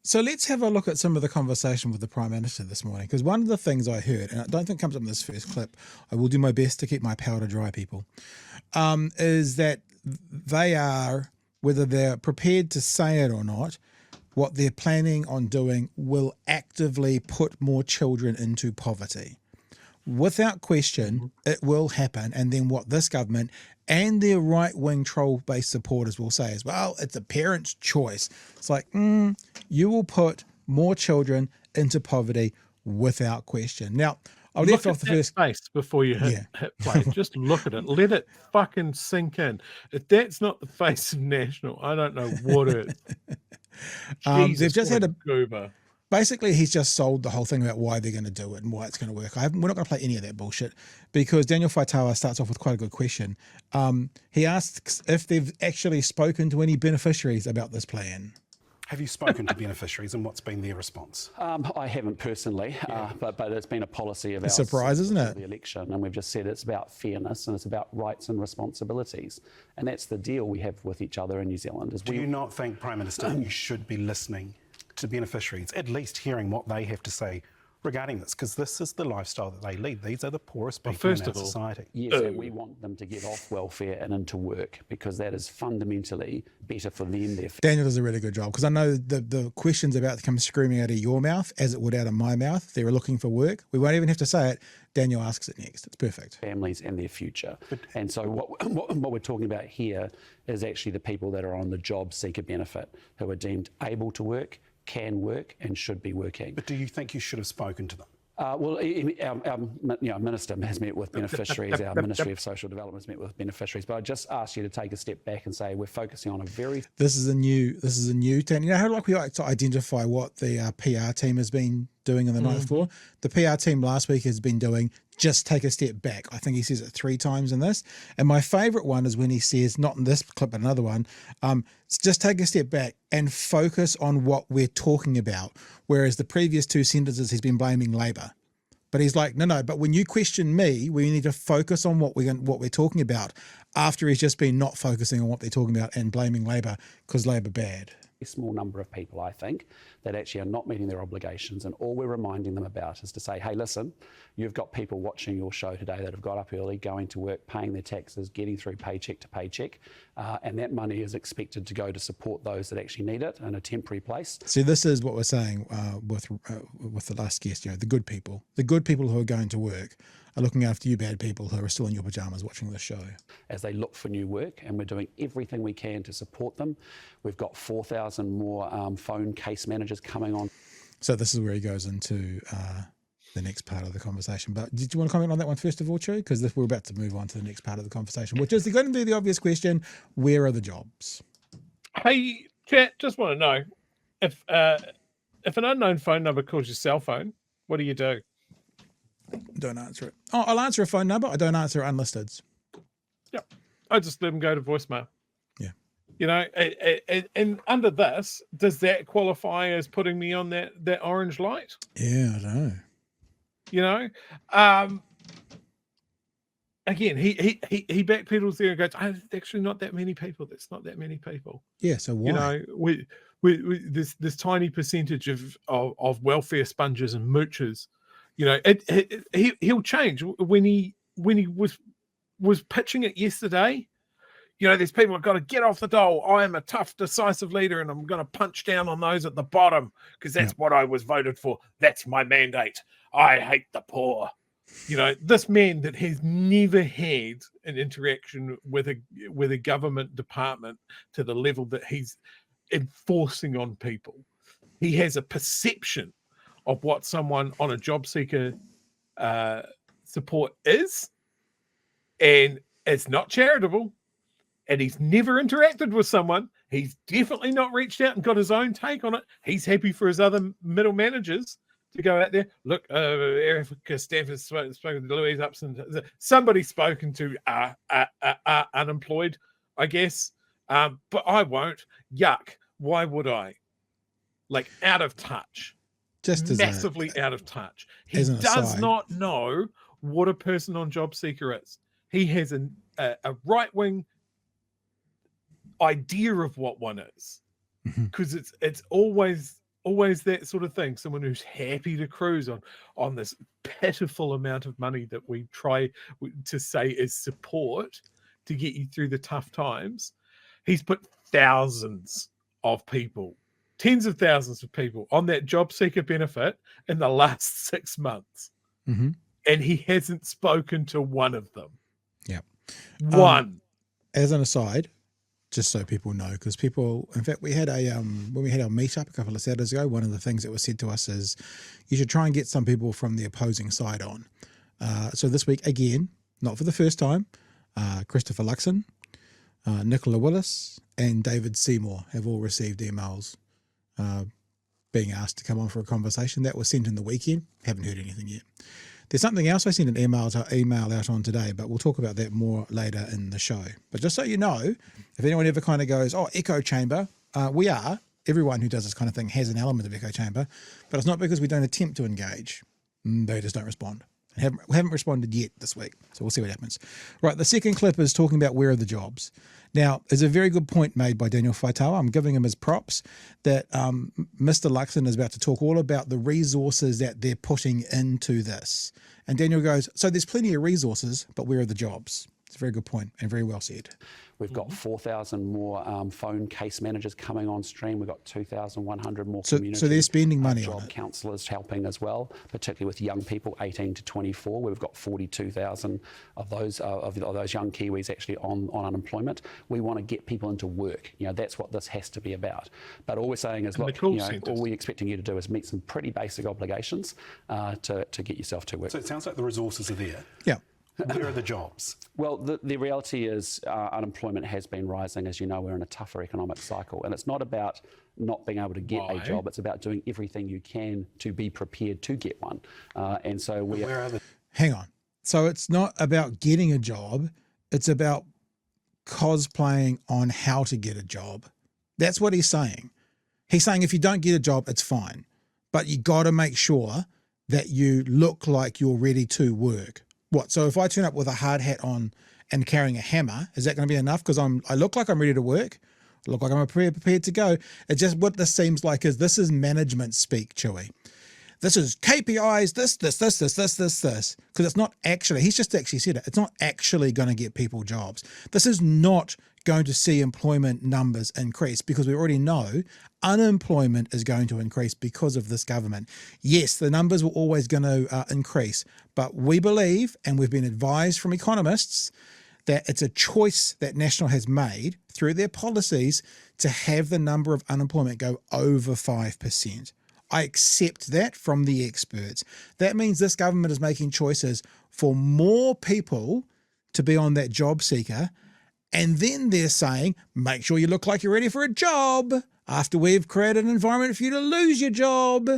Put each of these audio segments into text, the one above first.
So let's have a look at some of the conversation with the Prime Minister this morning, because one of the things I heard, and I don't think it comes up in this first clip, I will do my best to keep my powder dry, people, is that they are, whether they're prepared to say it or not, what they're planning on doing will actively put more children into poverty. Without question, it will happen. And then what this government and their right-wing troll-based supporters will say is, well, it's a parent's choice. It's like, you will put more children into poverty without question. Now, I'll look at that face before you hit play. Just look at it. Let it fucking sink in. If that's not the face of National, I don't know what is. They've just had a goober. Basically, he's just sold the whole thing about why they're going to do it and why it's going to work. We're not going to play any of that bullshit, because Daniel Faitawa starts off with quite a good question. He asks if they've actually spoken to any beneficiaries about this plan. Have you spoken to beneficiaries, and what's been their response? I haven't personally, but it's been a policy of ours. A surprise, isn't it? The election, and we've just said it's about fairness and it's about rights and responsibilities, and that's the deal we have with each other in New Zealand. Do you not think, Prime Minister, you should be listening to beneficiaries, at least hearing what they have to say regarding this, because this is the lifestyle that they lead. These are the poorest people in our society. Yes, and we want them to get off welfare and into work, because that is fundamentally better for them. Daniel does a really good job, because I know the question's about to come screaming out of your mouth, as it would out of my mouth. They were looking for work. We won't even have to say it. Daniel asks it next. It's perfect. Families and their future. And so what we're talking about here is actually the people that are on the job seeker benefit, who are deemed able to work, can work, and should be working. But do you think you should have spoken to them? Well, our minister has met with beneficiaries. Our Ministry of Social Development has met with beneficiaries. But I just ask you to take a step back and say we're focusing on a very. This is a new thing. You know how we like to identify what the PR team has been doing on the night before. The PR team last week has been doing just take a step back. I think he says it 3 times in this. And my favourite one is when he says, not in this clip, but another one, just take a step back and focus on what we're talking about. Whereas the previous 2 sentences, he's been blaming Labor. But he's like, no, but when you question me, we need to focus on what we're talking about, after he's just been not focusing on what they're talking about and blaming Labor because Labor bad. A small number of people, I think, that actually are not meeting their obligations, and all we're reminding them about is to say, hey, listen, you've got people watching your show today that have got up early, going to work, paying their taxes, getting through paycheck to paycheck, and that money is expected to go to support those that actually need it in a temporary place. See, this is what we're saying with the last guest. The good people who are going to work are looking after you bad people who are still in your pajamas watching this show. As they look for new work, and we're doing everything we can to support them. We've got 4,000 more phone case managers coming on. So this is where he goes into the next part of the conversation. But did you want to comment on that one first of all, Chu? Because we're about to move on to the next part of the conversation, which is going to be the obvious question: where are the jobs? Hey, chat, just want to know if an unknown phone number calls your cell phone, what do you do? Don't answer it. Oh, I'll answer a phone number. I don't answer unlisteds. Yeah, I just let them go to voicemail. Yeah. And under this, does that qualify as putting me on that orange light? Yeah, I don't know. Again, he backpedals there and goes, oh, it's actually not that many people. That's not that many people. Yeah, so why? We this tiny percentage of welfare sponges and moochers. He'll change when he was pitching it yesterday. There's people who've got to get off the dole. I am a tough, decisive leader, and I'm going to punch down on those at the bottom because that's what I was voted for. That's my mandate. I hate the poor. This man that has never had an interaction with a government department to the level that he's enforcing on people. He has a perception of what someone on a job seeker support is, and it's not charitable, and he's never interacted with someone. He's definitely not reached out and got his own take on it. He's happy for his other middle managers to go out there. Look, Erica Staff has spoken to Louise Upson. Somebody's spoken to unemployed, I guess, but I won't. Yuck. Why would I? Out of touch. Just as massively out of touch. He does not know what a person on job seeker is. He has a right-wing idea of what one is, because it's always always that sort of thing. Someone who's happy to cruise on this pitiful amount of money that we try to say is support to get you through the tough times. He's put thousands of people, tens of thousands of people on that job seeker benefit in the last 6 months. Mm-hmm. And he hasn't spoken to one of them. Yeah. One. As an aside, just so people know, because people, in fact, we had when we had our meetup a couple of Saturdays ago, one of the things that was said to us is you should try and get some people from the opposing side on. So this week, again, not for the first time, Christopher Luxon, Nicola Willis, and David Seymour have all received emails being asked to come on for a conversation. That was sent in the weekend. Haven't heard anything yet. There's something else I sent an email out on today, but we'll talk about that more later in the show. But just so you know, if anyone ever kind of goes, oh, echo chamber, we are. Everyone who does this kind of thing has an element of echo chamber, but it's not because we don't attempt to engage. They just don't respond. We haven't responded yet this week, so we'll see what happens. Right, the second clip is talking about where are the jobs. Now, there's a very good point made by Daniel Faitawa. I'm giving him his props that Mr. Luxon is about to talk all about the resources that they're putting into this. And Daniel goes, so there's plenty of resources, but where are the jobs? It's a very good point and very well said. We've got 4,000 more phone case managers coming on stream. We've got 2,100 more community. So they're spending money on job it. counsellors helping as well, particularly with young people 18 to 24. We've got 42,000 of those young Kiwis actually on unemployment. We want to get people into work. You know, that's what this has to be about. But all we're saying is, look, you know, all we're expecting you to do is meet some pretty basic obligations to get yourself to work. So it sounds like the resources are there. Yeah. Where are the jobs? Well, the reality is unemployment has been rising. As you know, we're in a tougher economic cycle. And it's not about not being able to get a job. It's about doing everything you can to be prepared to get one. And so we Where are the... Hang on. So it's not about getting a job. It's about cosplaying on how to get a job. That's what he's saying. He's saying if you don't get a job, it's fine. But you got to make sure that you look like you're ready to work. What? So if I turn up with a hard hat on and carrying a hammer, is that going to be enough? Because I look like I'm ready to work. I look like I'm prepared to go. It's just what this seems like is this is management speak, Chewy. This is KPIs, this. Because it's not actually, he's just actually said it, it's not actually going to get people jobs. This is not going to see employment numbers increase because we already know unemployment is going to increase because of this government. Yes, the numbers were always going to increase, but we believe, and we've been advised from economists, that it's a choice that National has made through their policies to have the number of unemployment go over 5%. I accept that from the experts. That means this government is making choices for more people to be on that job seeker. And then they're saying, make sure you look like you're ready for a job after we've created an environment for you to lose your job.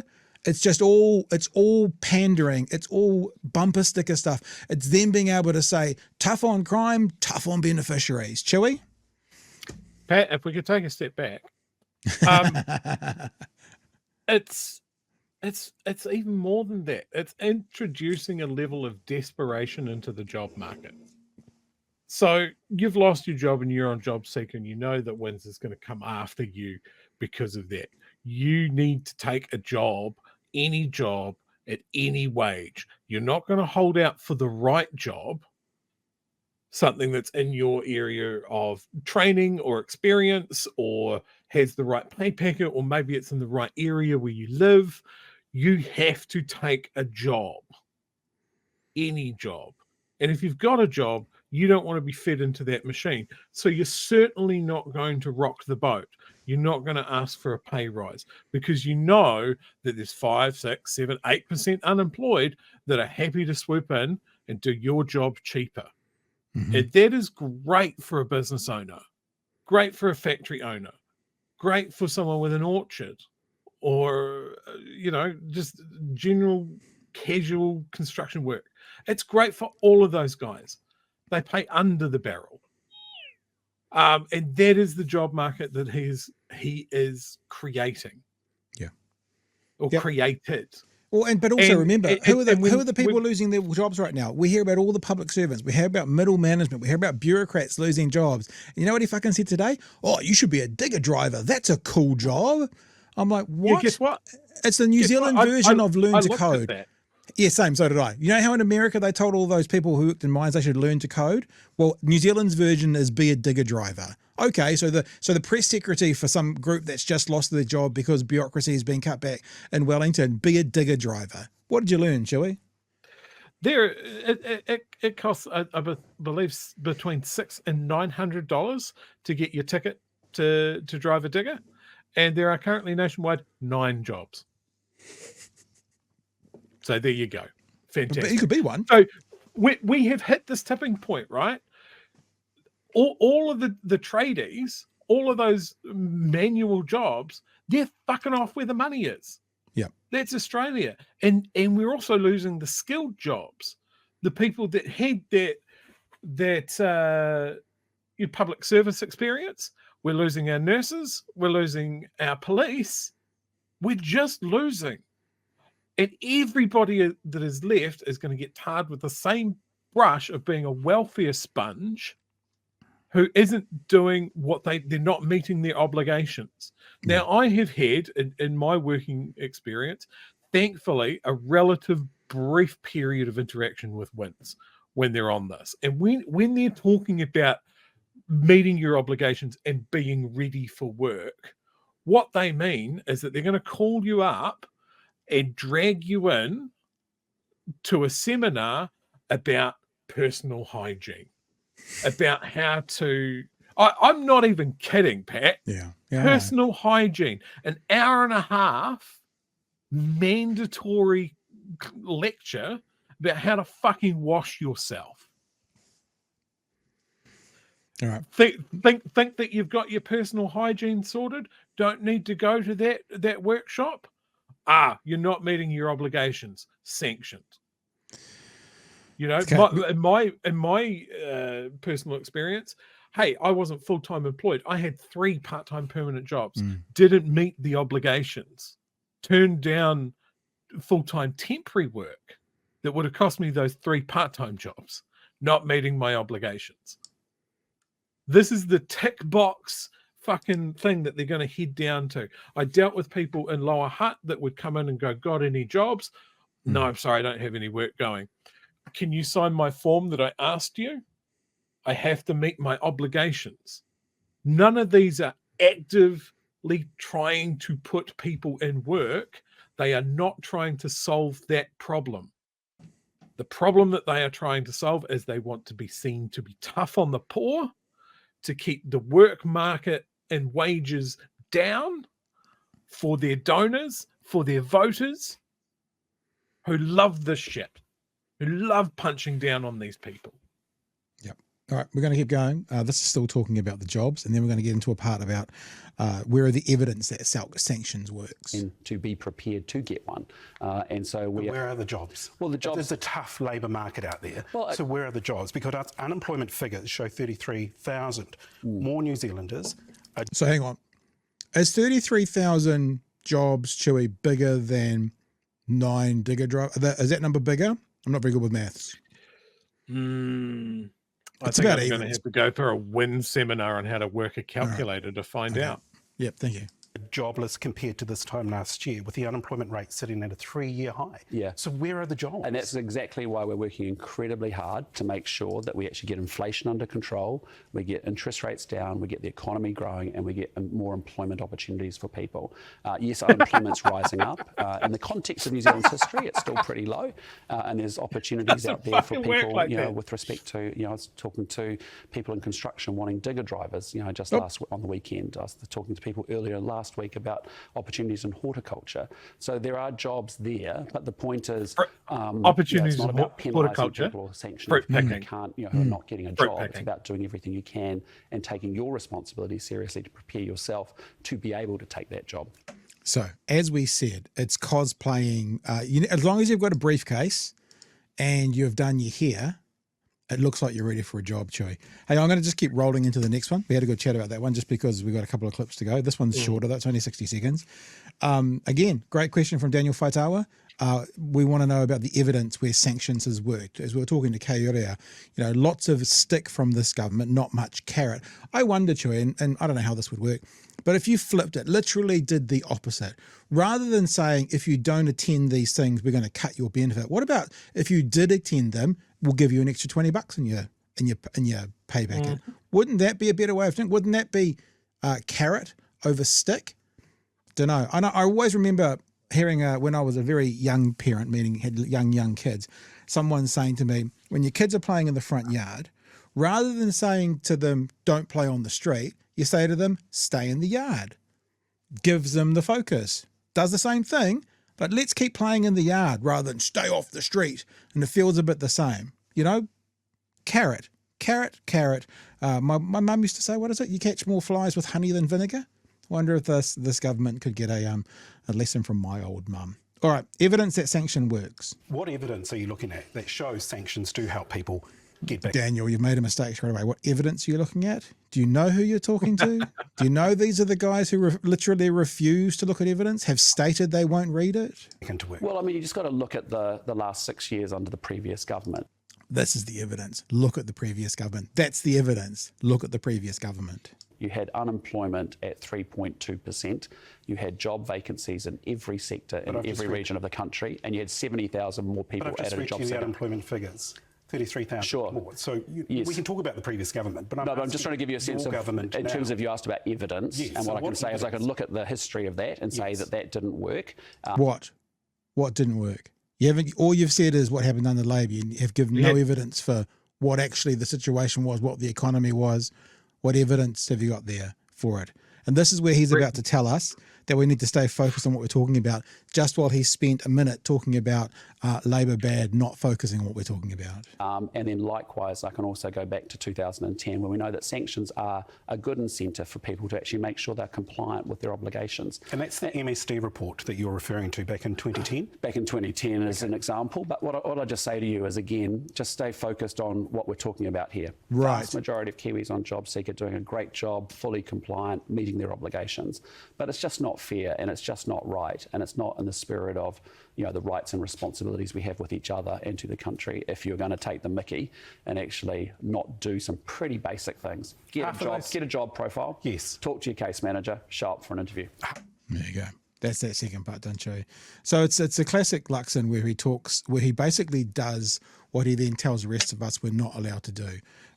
It's all pandering. It's all bumper sticker stuff. It's them being able to say, tough on crime, tough on beneficiaries. Chewy? Pat, if we could take a step back, it's even more than that. It's introducing a level of desperation into the job market. So you've lost your job and you're on job seeker and you know that Wins is going to come after you because of that. You need to take a job, any job, at any wage. You're not going to hold out for the right job, something that's in your area of training or experience or has the right pay packet, or maybe it's in the right area where you live. You have to take a job, any job. And if you've got a job, you don't want to be fed into that machine. So you're certainly not going to rock the boat. You're not going to ask for a pay rise because you know that there's 5, 6, 7, 8% unemployed that are happy to swoop in and do your job cheaper. Mm-hmm. And that is great for a business owner, great for a factory owner, great for someone with an orchard or, just general casual construction work. It's great for all of those guys. They pay under the barrel. And that is the job market that he is creating. Yeah. Or created. Well, but also remember, who are the people losing their jobs right now? We hear about all the public servants. We hear about middle management. We hear about bureaucrats losing jobs. And you know what he fucking said today? Oh, you should be a digger driver. That's a cool job. I'm like, Yeah, what? guess what? It's the New Guess Zealand what? version of learn I to looked at code. that. Yeah, same. So did I. You know how in America they told all those people who worked in mines they should learn to code? Well, New Zealand's version is be a digger driver. Okay, so the press secretary for some group that's just lost their job because bureaucracy has been cut back in Wellington, be a digger driver. What did you learn, Chewy? It costs, I believe, between $600 and $900 to get your ticket to drive a digger, and there are currently nationwide 9 jobs. So there you go. Fantastic. But you could be one. So we have hit this tipping point, right? All of the tradies, all of those manual jobs, they're fucking off where the money is. Yeah. That's Australia. And we're also losing the skilled jobs, the people that had that your public service experience. We're losing our nurses. We're losing our police. We're just losing. And everybody that is left is going to get tarred with the same brush of being a welfare sponge who isn't doing what they're not meeting their obligations. Now, I have had, in my working experience, thankfully, a relative brief period of interaction with WINS when they're on this. And when they're talking about meeting your obligations and being ready for work, what they mean is that they're going to call you up and drag you in to a seminar about personal hygiene, about how to, I'm not even kidding, Pat. Yeah. Personal hygiene, an hour and a half mandatory lecture about how to fucking wash yourself. All right. Think that you've got your personal hygiene sorted, don't need to go to that workshop. You're not meeting your obligations. Sanctioned. You know, Okay. in my personal experience, hey, I wasn't full-time employed. I had 3 part-time permanent jobs. Didn't meet the obligations. Turned down full-time temporary work that would have cost me those 3 part-time jobs. Not meeting my obligations. This is the tick box fucking thing that they're going to head down to. I dealt with people in Lower Hutt that would come in and go, got any jobs? No, I'm sorry, I don't have any work going. Can you sign my form that I asked you? I have to meet my obligations. None of these are actively trying to put people in work. They are not trying to solve that problem. The problem that they are trying to solve is they want to be seen to be tough on the poor, to keep the work market and wages down for their donors, for their voters who love this shit, who love punching down on these people. Yep. All right, we're going to keep going. This is still talking about the jobs, and then we're going to get into a part about where are the evidence that sanctions works. And to be prepared to get one. And so where are the jobs? Well, the jobs. There's a tough labour market out there. Well, so where are the jobs? Because unemployment figures show 33,000 more New Zealanders. So hang on. Is 33,000 jobs, Chewy, bigger than 9 digger drivers? Is that number bigger? I'm not very good with maths. I It's think about I'm going even. to have to go for a WINS seminar on how to work a calculator to find out. Yep, thank you. Jobless compared to this time last year, with the unemployment rate sitting at a 3-year high. Yeah. So where are the jobs? And that's exactly why we're working incredibly hard to make sure that we actually get inflation under control, we get interest rates down, we get the economy growing, and we get more employment opportunities for people. Yes, unemployment's rising up. In the context of New Zealand's history, it's still pretty low, and there's opportunities out there for people, with respect to, I was talking to people in construction wanting digger drivers, just on the weekend. I was talking to people earlier last week about opportunities in horticulture. So there are jobs there, but the point is opportunities it's not in about penalising horticulture, people or sanctioning fruit people who picking. can't, who are not getting a job. picking. It's about doing everything you can and taking your responsibility seriously to prepare yourself to be able to take that job. So as we said, it's cosplaying. As long as you've got a briefcase and you've done your hair, it looks like you're ready for a job, Chewy. Hey, I'm going to just keep rolling into the next one. We had a good chat about that one just because we've got a couple of clips to go. This one's shorter. That's only 60 seconds. Again, great question from Daniel Faitawa. We want to know about the evidence where sanctions has worked. As we were talking to Kay earlier, lots of stick from this government, not much carrot. I wonder, Chewy, and I don't know how this would work, but if you flipped it, literally did the opposite, rather than saying, if you don't attend these things, we're going to cut your benefit. What about if you did attend them, we'll give you an extra $20 in your pay packet? Wouldn't that be a better way of thinking? Wouldn't that be carrot over stick? Don't know. I always remember hearing when I was a very young parent, meaning had young kids, someone saying to me, when your kids are playing in the front yard, rather than saying to them, don't play on the street, you say to them, stay in the yard. Gives them the focus. Does the same thing, but let's keep playing in the yard rather than stay off the street. And it feels a bit the same. Carrot. My mum used to say, what is it? You catch more flies with honey than vinegar? I wonder if this government could get a lesson from my old mum. All right, evidence that sanction works. What evidence are you looking at that shows sanctions do help people get back? Daniel, you've made a mistake straight away. What evidence are you looking at? Do you know who you're talking to? Do you know these are the guys who literally refuse to look at evidence, have stated they won't read it? Well, I mean, you just got to look at the last 6 years under the previous government. This is the evidence. Look at the previous government. That's the evidence. Look at the previous government. You had unemployment at 3.2%. You had job vacancies in every sector in every region of the country, and you had 70,000 more people at a job seeker. The unemployment figures, 33,000 sure. more. So we can talk about the previous government, but I'm just trying to give you a sense of, in terms of you asked about evidence, and what I can say is I can look at the history of that and say that didn't work. What didn't work? You haven't. All you've said is what happened under Labour. You have given no evidence for what actually the situation was, what the economy was. What evidence have you got there for it? And this is where he's about to tell us that we need to stay focused on what we're talking about, just while he spent a minute talking about Labour bad, not focusing on what we're talking about. And then likewise, I can also go back to 2010, where we know that sanctions are a good incentive for people to actually make sure they're compliant with their obligations. And that's the MSD report that you're referring to back in 2010? Back in 2010 as an example. But what I just say to you is, again, just stay focused on what we're talking about here. Right. Vast majority of Kiwis on JobSeeker doing a great job, fully compliant, meeting their obligations. But it's just not fair, and it's just not right, and it's not in the spirit of the rights and responsibilities we have with each other and to the country if you're going to take the mickey and actually not do some pretty basic things. Get a job profile. Yes. Talk to your case manager. Show up for an interview. There you go. That's that second part, don't you? So it's a classic Luxon where he basically does what he then tells the rest of us we're not allowed to do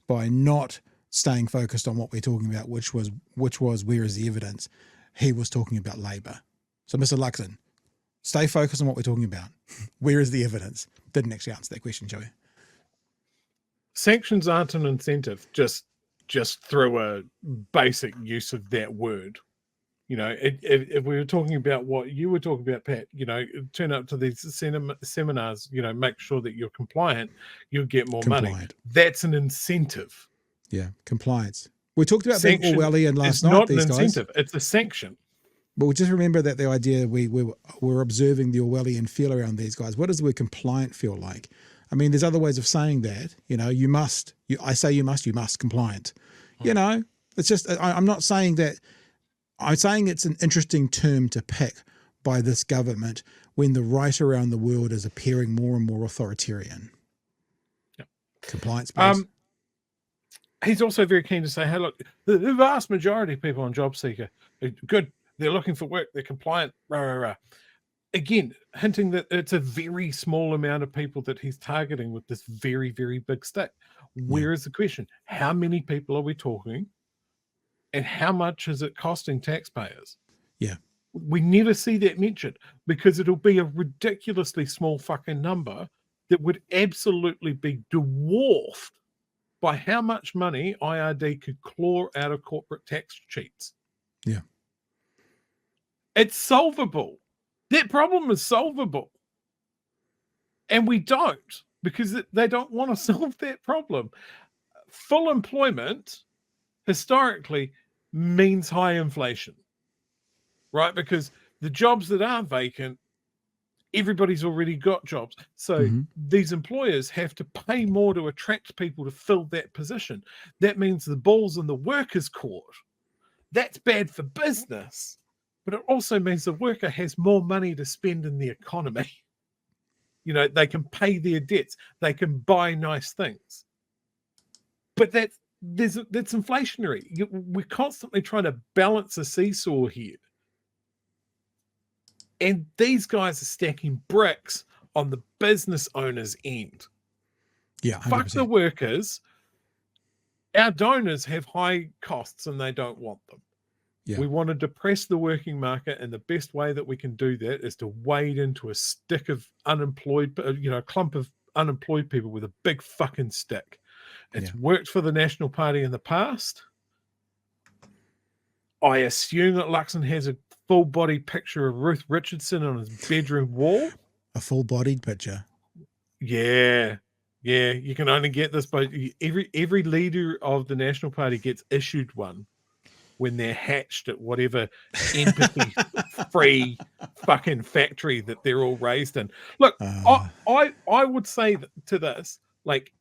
by not staying focused on what we're talking about, which was where is the evidence? He was talking about Labour. So Mr. Luxon, stay focused on what we're talking about. Where is the evidence? Didn't actually answer that question, Joey. Sanctions aren't an incentive, just through a basic use of that word. If we were talking about what you were talking about, Pat, turn up to these seminars, make sure that you're compliant, you'll get more money. That's an incentive. Yeah, compliance. We talked about being Orwellian last night, these guys. It's not an incentive, it's a sanction. But we just remember that the idea we're observing the Orwellian feel around these guys. What does the word compliant feel like? I mean, there's other ways of saying that. You must. I say you must compliant. It's just I'm not saying that. I'm saying it's an interesting term to pick by this government when the right around the world is appearing more and more authoritarian. Yeah. Compliance based. He's also very keen to say, hey, look, the vast majority of people on JobSeeker are good. They're looking for work. They're compliant. Rah, rah, rah. Again, hinting that it's a very small amount of people that he's targeting with this very, very big stick. Where is the question? How many people are we talking? And how much is it costing taxpayers? Yeah. We never see that mentioned because it'll be a ridiculously small fucking number that would absolutely be dwarfed by how much money IRD could claw out of corporate tax cheats. Yeah. It's solvable. That problem is solvable. And we don't, because they don't want to solve that problem. Full employment historically means high inflation, right? Because the jobs that are vacant, everybody's already got jobs. So these employers have to pay more to attract people to fill that position. That means the ball's in the worker's court. That's bad for business, but it also means the worker has more money to spend in the economy. You know, they can pay their debts. They can buy nice things. But that's inflationary. We're constantly trying to balance a seesaw here. And these guys are stacking bricks on the business owner's end. Yeah, 100%. Fuck the workers. Our donors have high costs and they don't want them. Yeah. We want to depress the working market, and the best way that we can do that is to wade into a stick of unemployed, a clump of unemployed people with a big fucking stick. It's worked for the National Party in the past. I assume that Luxon has a full-body picture of Ruth Richardson on his bedroom wall. A full-bodied picture. Yeah. Yeah, you can only get this by every leader of the National Party gets issued one when they're hatched at whatever empathy-free fucking factory that they're all raised in. Look, I would say to this, like,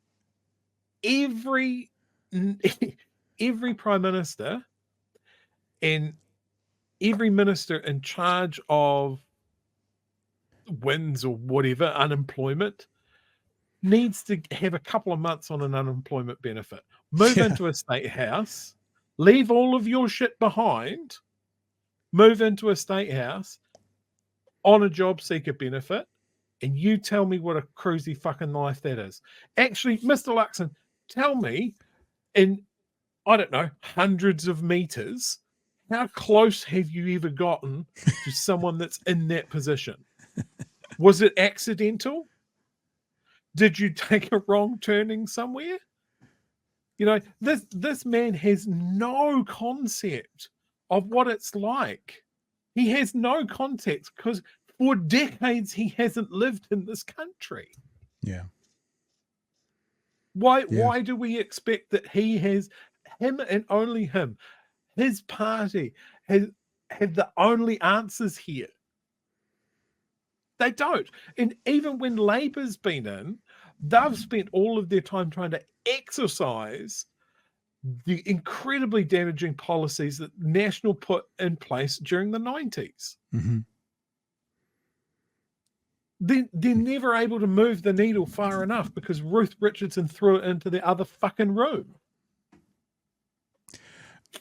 every prime minister and every minister in charge of wins or whatever unemployment needs to have a couple of months on an unemployment benefit. Move into a state house, leave all of your shit behind, move into a state house on a job seeker benefit, and you tell me what a cruisy fucking life that is. Actually, Mr. Luxon, tell me in, I don't know, hundreds of meters, how close have you ever gotten to someone that's in that position? Was it accidental? Did you take a wrong turning somewhere? You know, this man has no concept of what it's like. He has no context because for decades he hasn't lived in this country. Yeah. Why do we expect that he has, him and only him, his party have the only answers here? They don't. And even when Labour's been in, they've spent all of their time trying to exercise the incredibly damaging policies that National put in place during the 90s. Mm-hmm. They're never able to move the needle far enough because Ruth Richardson threw it into the other fucking room.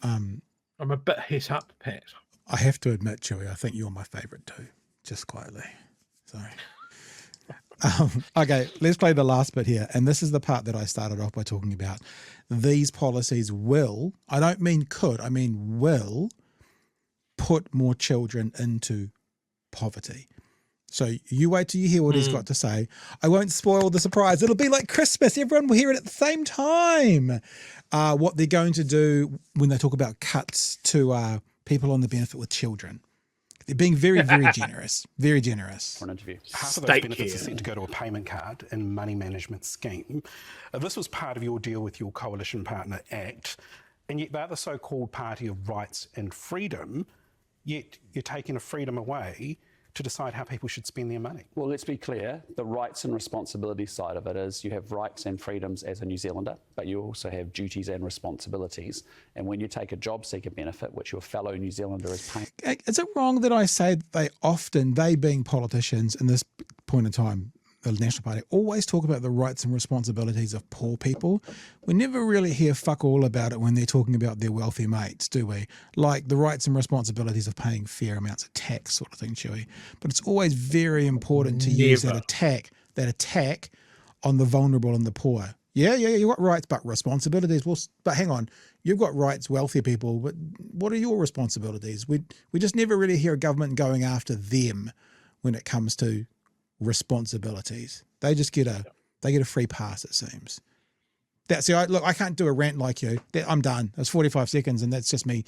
I'm a bit hit up, Pat. I have to admit, Chewy, I think you're my favourite too, just quietly. Sorry. Okay, let's play the last bit here. And this is the part that I started off by talking about. These policies will, I don't mean could, I mean will put more children into poverty. So you wait till you hear what he's got to say. I won't spoil the surprise. It'll be like Christmas. Everyone will hear it at the same time. What they're going to do when they talk about cuts to people on the benefit with children. They're being very, very generous. Very generous. For an interview. Half of those benefits are sent to go to a payment card and money management scheme. This was part of your deal with your coalition partner, ACT, and yet they're the so-called party of rights and freedom, yet you're taking a freedom away to decide how people should spend their money. Well, let's be clear. The rights and responsibilities side of it is you have rights and freedoms as a New Zealander, but you also have duties and responsibilities. And when you take a job seeker benefit, which your fellow New Zealander is paying... Is it wrong that I say they being politicians in this point in time, the National Party, always talk about the rights and responsibilities of poor people? We never really hear fuck all about it when they're talking about their wealthy mates, do we? Like the rights and responsibilities of paying fair amounts of tax sort of thing, Chewy. But it's always very important to use that attack on the vulnerable and the poor. Yeah, you've got rights, but responsibilities. Well, but hang on, you've got rights, wealthy people, but what are your responsibilities? We just never really hear a government going after them when it comes to responsibilities. They just get a free pass, it seems. Look, I can't do a rant like you. I'm done. It's 45 seconds and that's me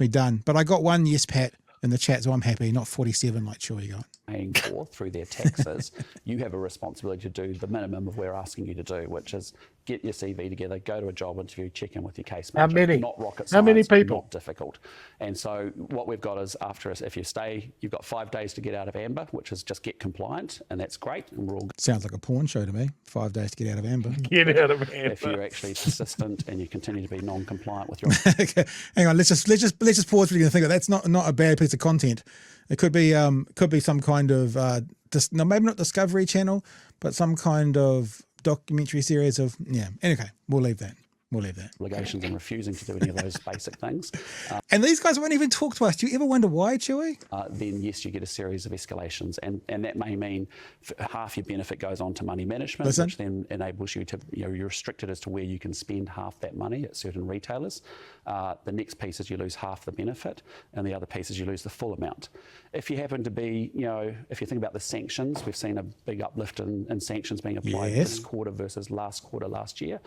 done. But I got one yes, Pat, in the chat, so I'm happy, not 47 like Chewy got. Paying for through their taxes, you have a responsibility to do the minimum of what we're asking you to do, which is get your CV together, go to a job interview, check in with your case manager. How many? Not rocket science. How many people? Not difficult. And so what we've got is if you stay, you've got 5 days to get out of amber, which is just get compliant, and that's great. And we're all good. Sounds like a porn show to me. 5 days to get out of amber. Get out of amber. If you're actually persistent and you continue to be non-compliant with your... Okay, hang on. Let's just pause for you and think that's not a bad piece of content. It could be some kind of no, maybe not Discovery Channel, but some kind of documentary series of, yeah. Anyway, we'll leave that. Obligations and refusing to do any of those basic things, And these guys won't even talk to us. Do you ever wonder why, Chewy? then yes, you get a series of escalations, and that may mean half your benefit goes on to money management, Listen. which then enables you to, you're restricted as to where you can spend half that money at certain retailers. The next piece is you lose half the benefit, and the other piece is you lose the full amount. If you happen to be, if you think about the sanctions, we've seen a big uplift in sanctions being applied this quarter versus last quarter last year.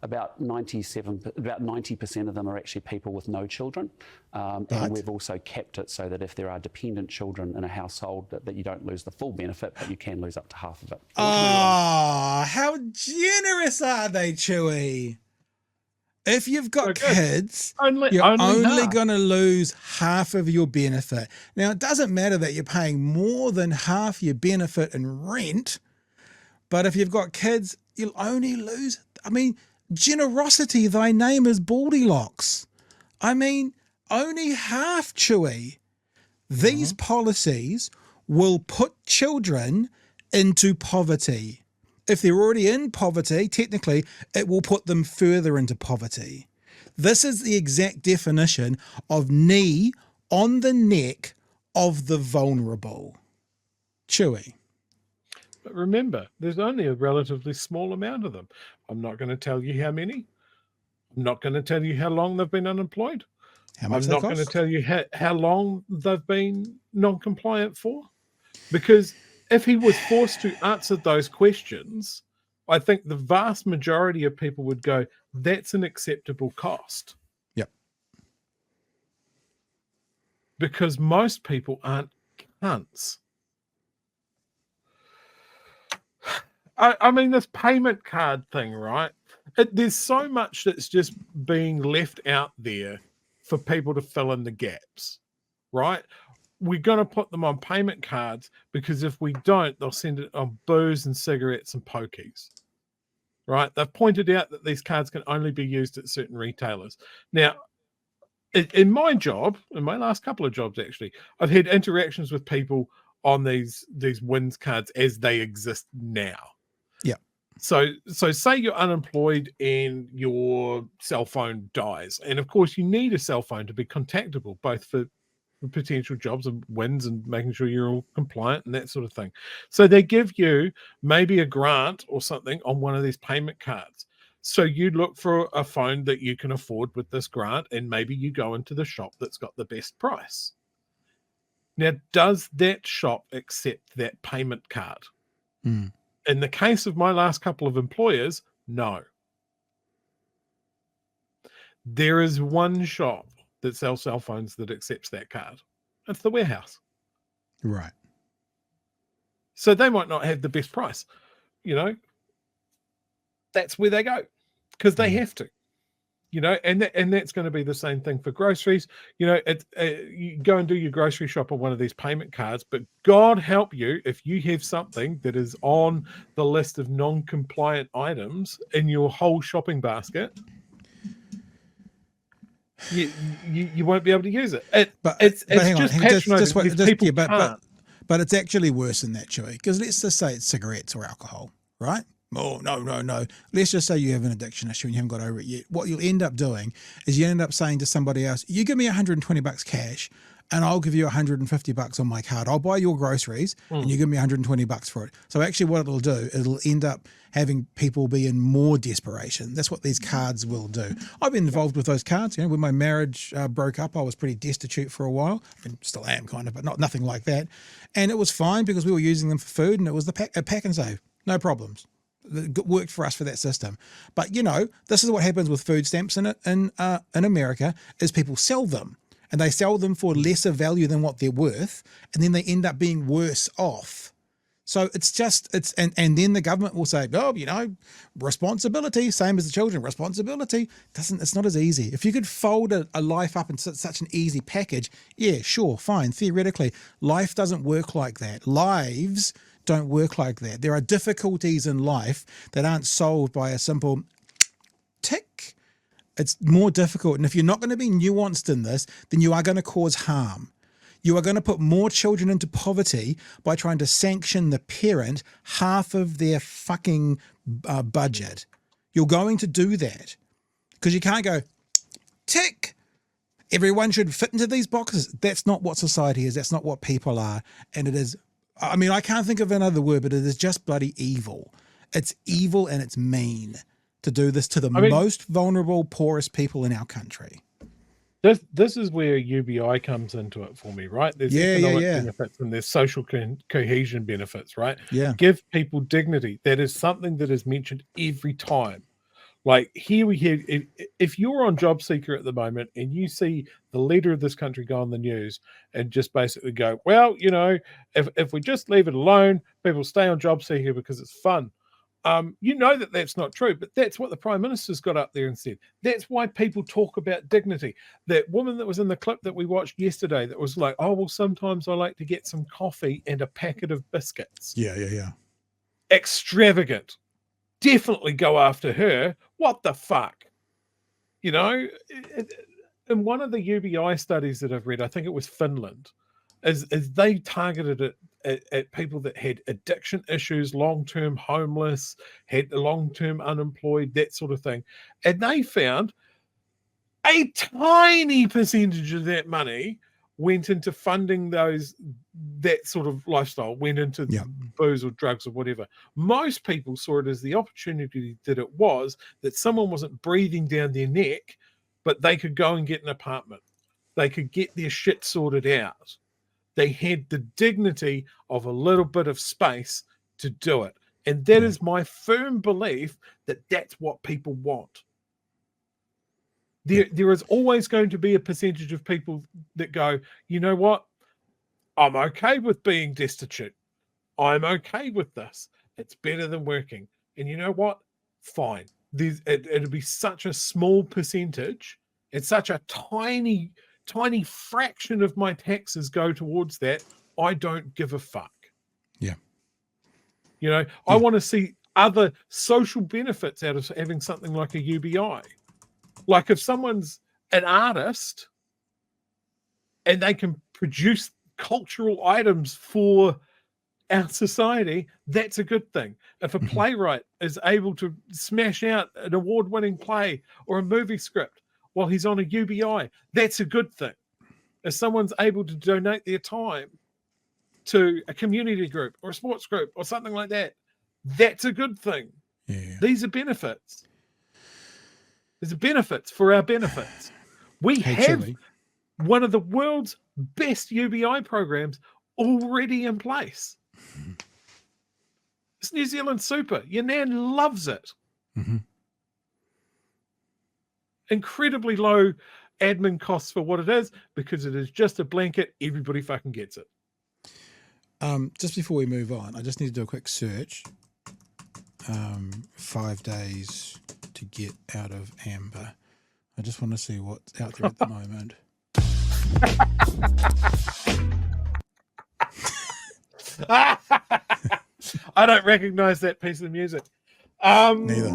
About 90% of them are actually people with no children, and we've also kept it so that if there are dependent children in a household, that you don't lose the full benefit, but you can lose up to half of it. Oh, how generous are they, Chewy? If you've got kids, you're only going to lose half of your benefit. Now, it doesn't matter that you're paying more than half your benefit in rent, but if you've got kids, you'll only lose, generosity, thy name is Baldylocks. Only half, Chewy. These policies will put children into poverty. If they're already in poverty, technically, it will put them further into poverty. This is the exact definition of knee on the neck of the vulnerable. Chewy. But remember, there's only a relatively small amount of them. I'm not going to tell you how many. I'm not going to tell you how long they've been unemployed. How much I'm not going to tell you how long they've been non-compliant for. Because if he was forced to answer those questions, I think the vast majority of people would go, that's an acceptable cost. Yep. Because most people aren't cunts. This payment card thing, right? There's so much that's just being left out there for people to fill in the gaps, right? We're going to put them on payment cards because if we don't, they'll send it on booze and cigarettes and pokies, right? They've pointed out that these cards can only be used at certain retailers. Now, in my job, in my last couple of jobs, actually, I've had interactions with people on these wins cards as they exist now. Yeah. So say you're unemployed and your cell phone dies. And of course you need a cell phone to be contactable, both for potential jobs and wins and making sure you're all compliant and that sort of thing. So they give you maybe a grant or something on one of these payment cards. So you look for a phone that you can afford with this grant, and maybe you go into the shop that's got the best price. Now, does that shop accept that payment card? Mm. In the case of my last couple of employers, no. There is one shop that sells cell phones that accepts that card. It's the Warehouse. Right. So they might not have the best price. That's where they go because they have to. And that's going to be the same thing for groceries. You go and do your grocery shop on one of these payment cards, but God help you if you have something that is on the list of non-compliant items in your whole shopping basket. You won't be able to use it. It's just patronizing. But it's actually worse than that, Chewy, because let's just say it's cigarettes or alcohol, right? Oh, no. Let's just say you have an addiction issue and you haven't got over it yet. What you'll end up doing is you end up saying to somebody else, you give me $120 cash and I'll give you $150 on my card. I'll buy your groceries and you give me $120 for it. So actually what it'll do, it'll end up having people be in more desperation. That's what these cards will do. I've been involved with those cards. When my marriage broke up, I was pretty destitute for a while. Still am kind of, but nothing like that. And it was fine because we were using them for food and it was a pack and save. No problems. It worked for us for that system. But this is what happens with food stamps in America is people sell them and they sell them for lesser value than what they're worth, and then they end up being worse off. So and then the government will say, responsibility, same as the children, responsibility. It's not as easy. If you could fold a life up in such an easy package, yeah, sure, fine. Theoretically, life doesn't work like that. Lives don't work like that. There are difficulties in life that aren't solved by a simple tick. It's more difficult. And if you're not going to be nuanced in this, then you are going to cause harm. You are going to put more children into poverty by trying to sanction the parent half of their fucking budget. You're going to do that because you can't go, tick, everyone should fit into these boxes. That's not what society is. That's not what people are. And it is, I mean, I can't think of another word, but it is just bloody evil. It's evil and it's mean to do this to the most vulnerable, poorest people in our country. This is where UBI comes into it for me, right? There's economic benefits and there's social cohesion benefits, right? Yeah. Give people dignity. That is something that is mentioned every time. Like here we hear, if you're on Job Seeker at the moment and you see the leader of this country go on the news and just basically go, well, you know, if we just leave it alone, people stay on Job Seeker because it's fun. You know that that's not true, but that's what the Prime Minister's got up there and said. That's why people talk about dignity. That woman that was in the clip that we watched yesterday that was like, oh, well, sometimes I like to get some coffee and a packet of biscuits. Yeah. Extravagant. Definitely go after her. What the fuck? You know, in one of the UBI studies that I've read, I think it was Finland, as they targeted it at people that had addiction issues, long-term homeless, had long-term unemployed, that sort of thing. And they found a tiny percentage of that money went into funding that sort of lifestyle, went into booze or drugs or whatever. Most people saw it as the opportunity that it was, that someone wasn't breathing down their neck, but they could go and get an apartment. They could get their shit sorted out. They had the dignity of a little bit of space to do it. And that is my firm belief that that's what people want. There is always going to be a percentage of people that go, you know what? I'm okay with being destitute. I'm okay with this. It's better than working. And you know what? Fine. It'll be such a small percentage. It's such a tiny fraction of my taxes go towards that. I don't give a fuck. Yeah. You know, I want to see other social benefits out of having something like a UBI. Like if someone's an artist and they can produce cultural items for our society, that's a good thing. If a playwright is able to smash out an award-winning play or a movie script while he's on a UBI, that's a good thing. If someone's able to donate their time to a community group or a sports group or something like that, that's a good thing. Yeah. These are benefits. There's benefits for our benefits. We have one of the world's best UBI programs already in place. It's New Zealand Super. Your nan loves it. Incredibly low admin costs for what it is, because it is just a blanket. Everybody fucking gets it. Just before we move on, I just need to do a quick search. 5 days to get out of amber. I just want to see what's out there at the moment. I don't recognize that piece of music. Neither.